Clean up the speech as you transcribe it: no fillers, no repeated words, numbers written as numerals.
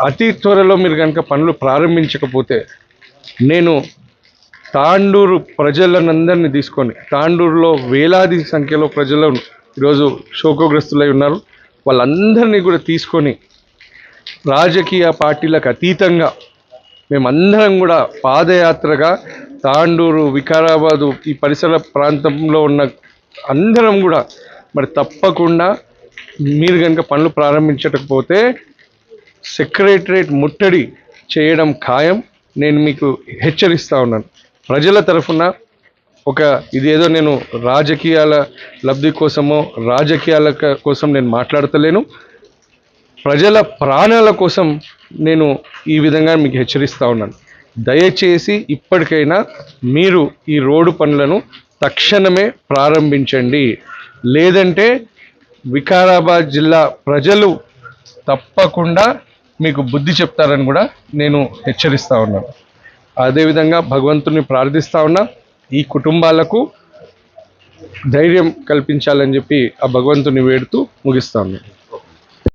అతి త్వరలో మీరు కనుక పనులు ప్రారంభించకపోతే నేను తాండూరు ప్రజలనందరినీ తీసుకొని, తాండూరులో వేలాది సంఖ్యలో ప్రజలు ఈరోజు శోకగ్రస్తులై ఉన్నారు, వాళ్ళందరినీ కూడా తీసుకొని రాజకీయ పార్టీలకు అతీతంగా మేమందరం కూడా పాదయాత్రగా తాండూరు, వికారాబాదు ఈ పరిసర ప్రాంతంలో ఉన్న అందరం కూడా మరి తప్పకుండా మీరు కనుక పనులు ప్రారంభించకపోతే సెక్రటరేట్ ముట్టడి చేయడం ఖాయం. నేను మీకు హెచ్చరిస్తూ ఉన్నాను. ప్రజల తరఫున ఇదేదో నేను రాజకీయాల లబ్ధి కోసమో రాజకీయాల కోసం నేను మాట్లాడతలేను. ప్రజల ప్రాణాల కోసం నేను ఈ విధంగా మీకు హెచ్చరిస్తూ ఉన్నాను. దయచేసి ఇప్పటికైనా మీరు ఈ రోడ్డు పనులను తక్షణమే ప్రారంభించండి, లేదంటే వికారాబాద్ జిల్లా ప్రజలు తప్పకుండా మీకు బుద్ధి చెప్తారని కూడా నేను హెచ్చరిస్తూ ఉన్నాను. అదేవిధంగా భగవంతుని ప్రార్థిస్తూ ఉన్నా, ఈ కుటుంబాలకు ధైర్యం కల్పించాలని చెప్పి ఆ భగవంతుని వేడుతూ ముగిస్తా ఉన్నాను.